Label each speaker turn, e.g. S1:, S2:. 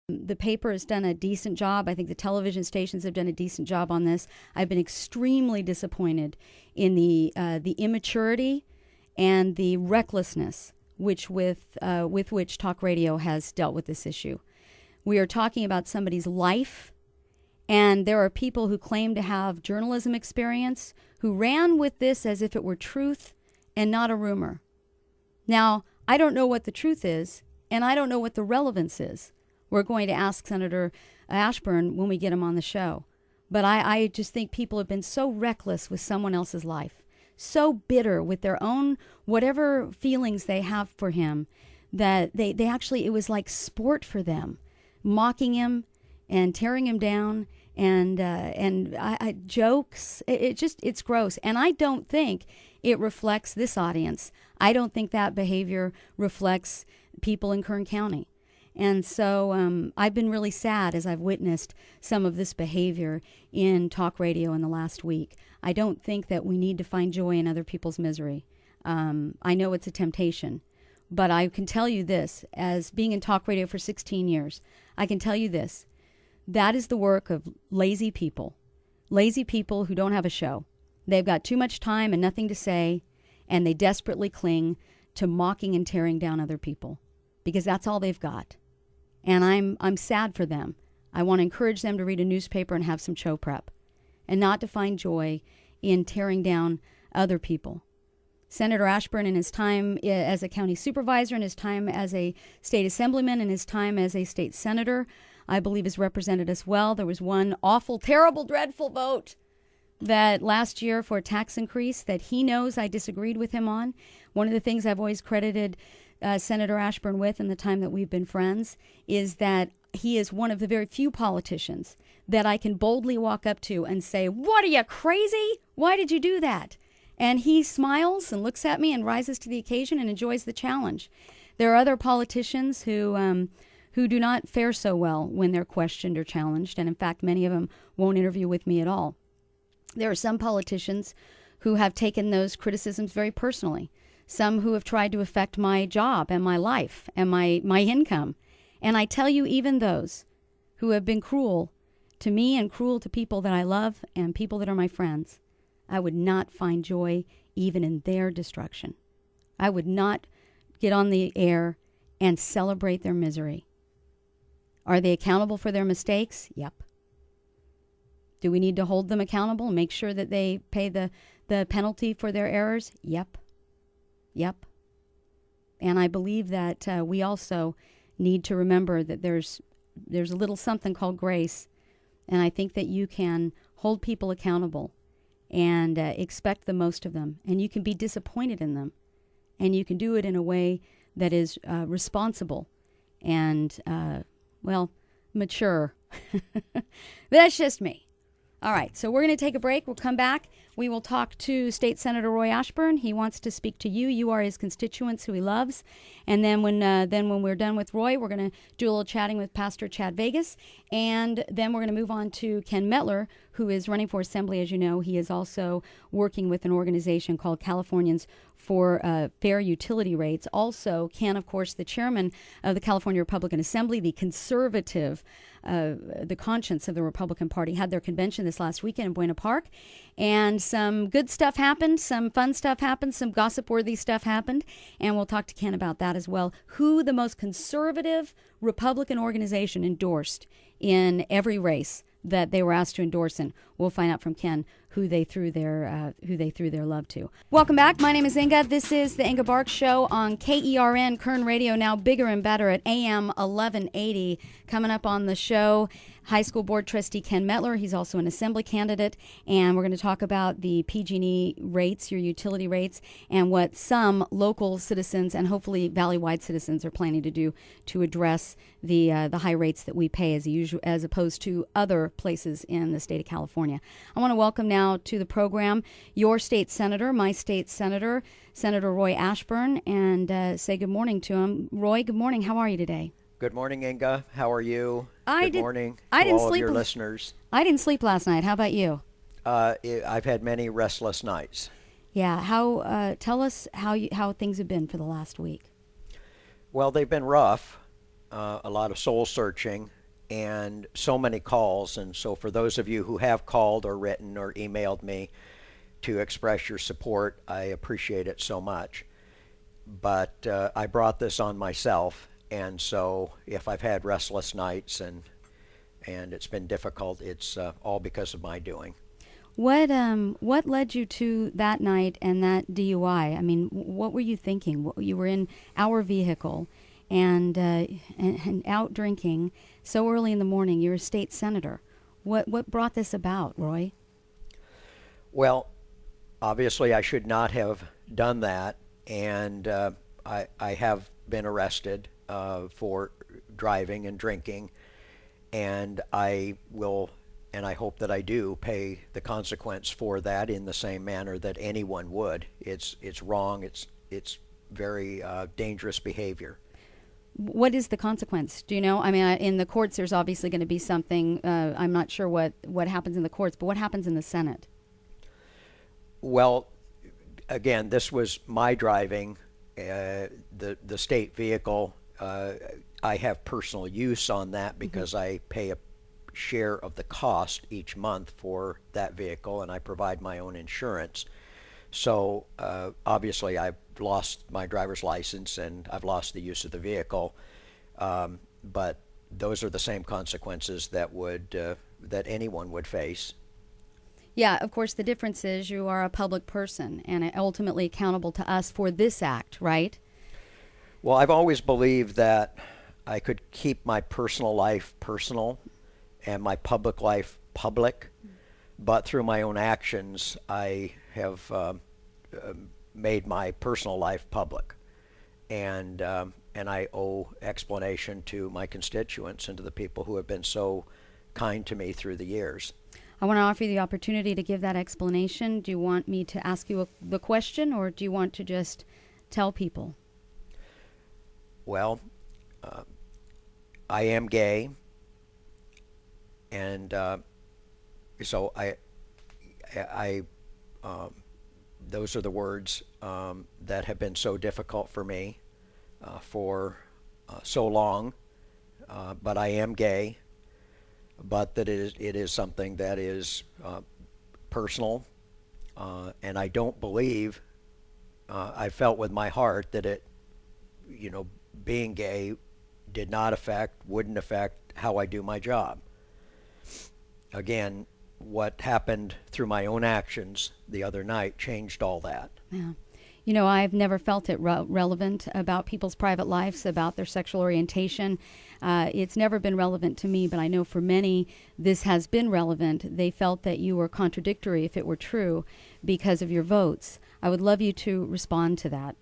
S1: The paper has done a decent job. I think the television stations have done a decent job on this. I've been extremely disappointed in the immaturity and the recklessness with which talk radio has dealt with this issue. We are talking about somebody's life, and there are people who claim to have journalism experience who ran with this as if it were truth and not a rumor. Now, I don't know what the truth is, and I don't know what the relevance is. We're going to ask Senator Ashburn when we get him on the show. But I just think people have been so reckless with someone else's life, so bitter with their own whatever feelings they have for him, that they actually, it was like sport for them, mocking him and tearing him down and jokes. It's gross. And I don't think it reflects this audience. I don't think that behavior reflects people in Kern County. And so I've been really sad as I've witnessed some of this behavior in talk radio in the last week. I don't think that we need to find joy in other people's misery. I know it's a temptation, but I can tell you this, as being in talk radio for 16 years, I can tell you this. That is the work of lazy people who don't have a show. They've got too much time and nothing to say, and they desperately cling to mocking and tearing down other people because that's all they've got. And I'm sad for them. I want to encourage them to read a newspaper and have some show prep and not to find joy in tearing down other people. Senator Ashburn, in his time as a county supervisor, in his time as a state assemblyman, in his time as a state senator, I believe has represented us well. There was one awful, terrible, dreadful vote that last year for a tax increase that he knows I disagreed with him on. One of the things I've always credited Senator Ashburn with in the time that we've been friends is that he is one of the very few politicians that I can boldly walk up to and say, "What, are you crazy? Why did you do that?" And he smiles and looks at me and rises to the occasion and enjoys the challenge. There are other politicians who do not fare so well when they're questioned or challenged, and in fact, many of them won't interview with me at all. There are some politicians who have taken those criticisms very personally. Some who have tried to affect my job and my life and my income. And I tell you, even those who have been cruel to me and cruel to people that I love and people that are my friends, I would not find joy even in their destruction. I would not get on the air and celebrate their misery. Are they accountable for their mistakes? Yep. Do we need to hold them accountable and make sure that they pay the penalty for their errors? Yep. And I believe that we also need to remember that there's a little something called grace. And I think that you can hold people accountable and expect the most of them. And you can be disappointed in them. And you can do it in a way that is responsible and, mature. That's just me. All right, so we're going to take a break. We'll come back. We will talk to State Senator Roy Ashburn. He wants to speak to you. You are his constituents who he loves. And then when we're done with Roy, we're going to do a little chatting with Pastor Chad Vegas. And then we're going to move on to Ken Mettler, who is running for assembly. As you know, he is also working with an organization called Californians for Fair Utility Rates. Also, Ken, of course, the chairman of the California Republican Assembly, the conservative, the conscience of the Republican Party, had their convention this last weekend in Buena Park. And some good stuff happened, some fun stuff happened, some gossip-worthy stuff happened. And we'll talk to Ken about that as well. Who the most conservative Republican organization endorsed in every race that they were asked to endorse in. We'll find out from Ken who they threw their love to. Welcome back. My name is Inga. This is the Inga Barks Show on KERN, Kern Radio, now bigger and better at AM 1180. Coming up on the show, High School Board Trustee Ken Mettler. He's also an assembly candidate, and we're going to talk about the PG&E rates, your utility rates, and what some local citizens and hopefully valley-wide citizens are planning to do to address the high rates that we pay as opposed to other places in the state of California. I want to welcome now to the program your state senator, my state senator, Senator Roy Ashburn, and say good morning to him. Roy, good morning. How are you today?
S2: Good morning, Inga. How are you? Good morning
S1: to
S2: all of your listeners.
S1: I didn't sleep last night. How about you?
S2: I've had many restless nights.
S1: Yeah. Tell us how things have been for the last week.
S2: Well, they've been rough. A lot of soul searching and so many calls. And so for those of you who have called or written or emailed me to express your support, I appreciate it so much. But I brought this on myself, and so if I've had restless nights and it's been difficult, it's all because of my doing.
S1: What led you to that night and that DUI? I mean, what were you thinking? You were in our vehicle and out drinking so early in the morning. You're a state senator. What brought this about, Roy?
S2: Well, obviously I should not have done that, and I have been arrested for driving and drinking, and I will, and I hope that I do pay the consequence for that in the same manner that anyone would. It's wrong. It's very dangerous behavior.
S1: What is the consequence? Do you know? I mean, in the courts, there's obviously going to be something. I'm not sure what happens in the courts, but what happens in the Senate?
S2: Well, again, this was my driving. The state vehicle. I have personal use on that because I pay a share of the cost each month for that vehicle, and I provide my own insurance. So obviously I've lost my driver's license and I've lost the use of the vehicle, but those are the same consequences that anyone would face.
S1: Yeah, of course, the difference is you are a public person and ultimately accountable to us for this act, right?
S2: Well, I've always believed that I could keep my personal life personal and my public life public, but through my own actions, I have made my personal life public, and I owe explanation to my constituents and to the people who have been so kind to me through the years.
S1: I want to offer you the opportunity to give that explanation. Do you want me to ask you the question, or do you want to just tell people?
S2: Well, I am gay, and so I those are the words that have been so difficult for me for so long. But I am gay, but that it is something that is personal, and I don't believe I felt with my heart that it, being gay wouldn't affect how I do my job. Again, what happened through my own actions the other night changed all that.
S1: Yeah. I've never felt it relevant about people's private lives, about their sexual orientation. It's never been relevant to me, but I know for many this has been relevant. They felt that you were contradictory if it were true because of your votes. I would love you to respond to that.